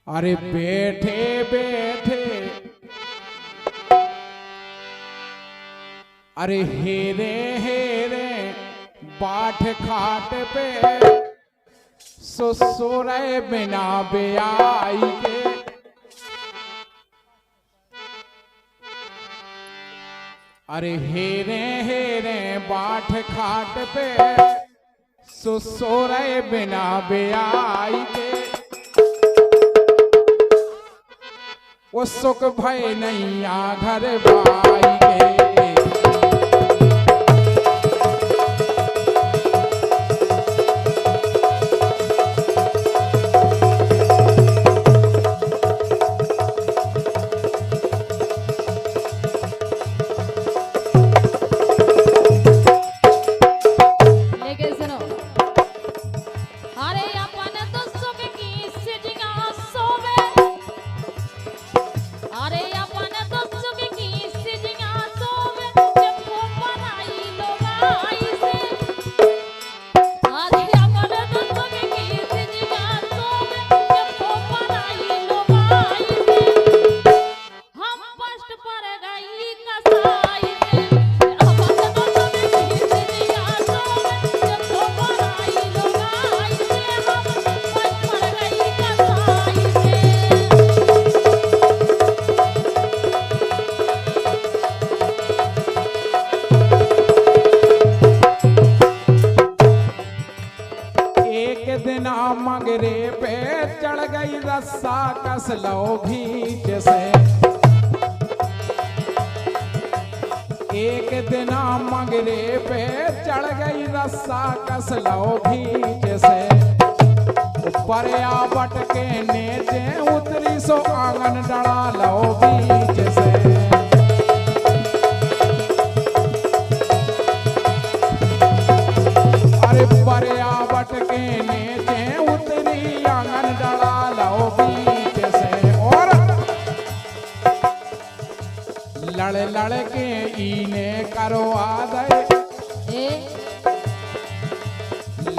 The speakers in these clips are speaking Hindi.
अरे बैठे बैठे अरे हेरे हेरे बाट खाट पे सोरे बिना ब्याई के। अरे हेरे हेरे बाट खाट पे सोरे बिना ब्याई के। वो सुख भय नैया घर बाई के। मगरे पे चढ़ गई रस्सा कस लो भीच से। एक दिन मगरे पे चढ़ गई रस्सा कस लो भीच से। ऊपर आवट के नीचे उतरी सो आंगन डड़ा लो बीच से। अरे ऊपर आवट के नीचे उतरी आंगन डड़ा लो बीच से। और लड़ लड़ के इने करवा दे।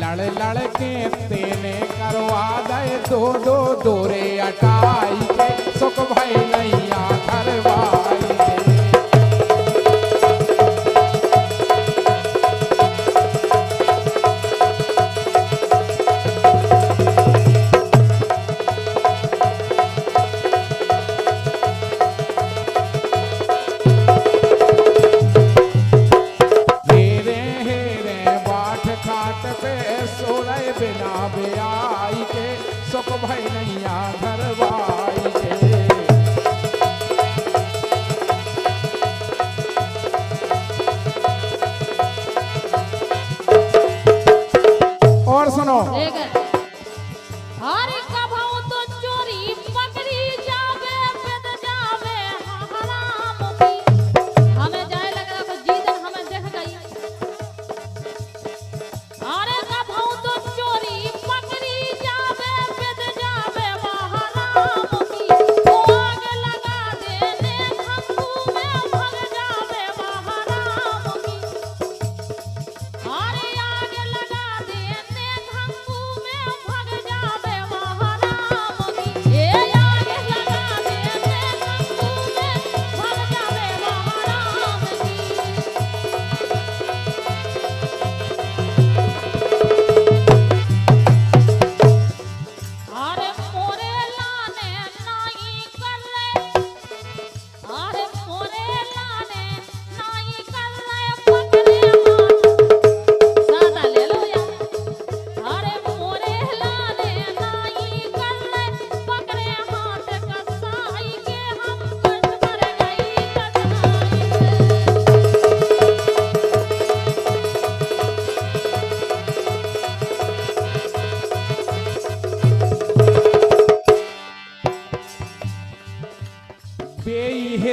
लड़ लड़ के तेने करवा दे दो दो दोरे अटाई के। सुख भय नैया घर बाई के। सोरे बिना ब्याई के। सुख भय नैया घर बाई के। और सुनो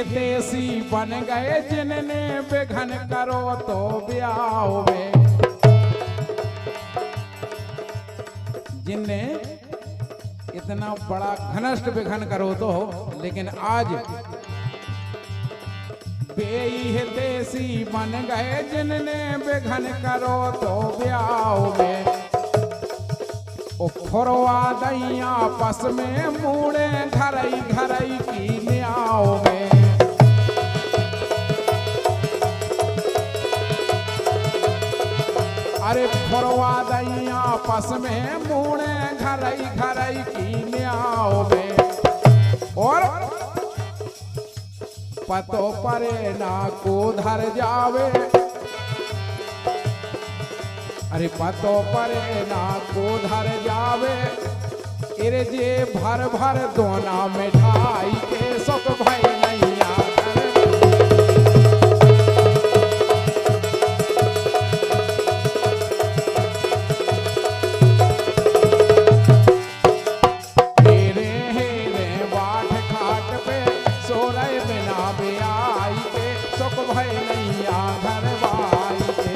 देसी बन गए जिनने बेघन करो तो ब्याह में। जिनने इतना बड़ा घनष्ट बेघन करो तो, लेकिन आज बेई देसी बन गए जिनने बेघन करो तो ब्याह में। ओ फोरवा दैया आपस में मुड़े घरई घरई की न्याओ में। अरे फोरवा दैया आपस में मुड़े घरई घरई की न्याओ में। और पतो परे ना को धर जावे, अरे पतो परे ना को धर जावे, इरे जे भर भर दोना मिठाई के सुख भई नैया घर। हेरे हेरे बाट खाट पे सोरय बिना ब्याई के सुख भई नैया घर बाई के।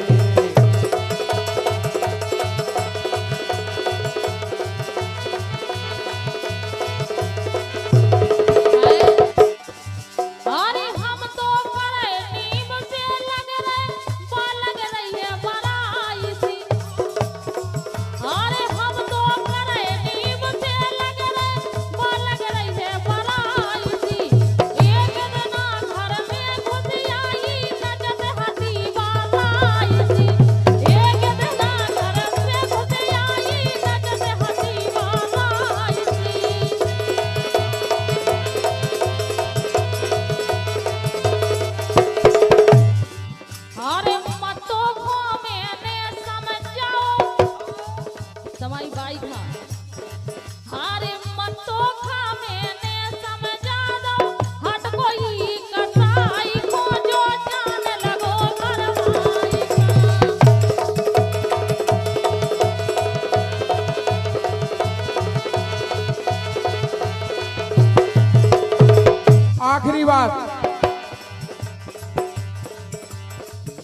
आखिरी बात,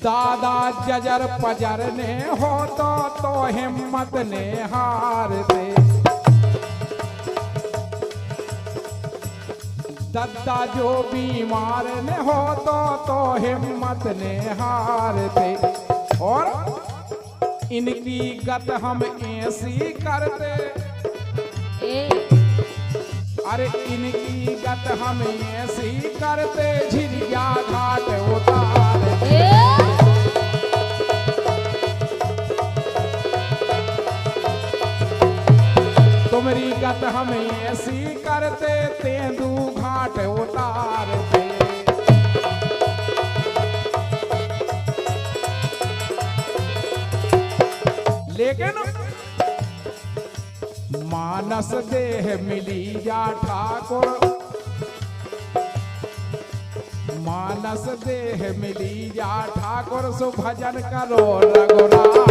दादा जजर पजर ने हो तो हिम्मत ने हार दे। दद्दा जो बीमार ने हो तो हिम्मत ने हार दे। और इनकी गत हम ऐसी करते, अरे इनकी गत हम ऐसी करते, झिरिया घाट उतार दे। तुमरी गत हम ऐसी करते, तेंदू घाट उतार दे। लेकिन मानस देह मिली जा ठाकुर, मानस देह मिली जा ठाकुर, सो भजन करो रघुराम।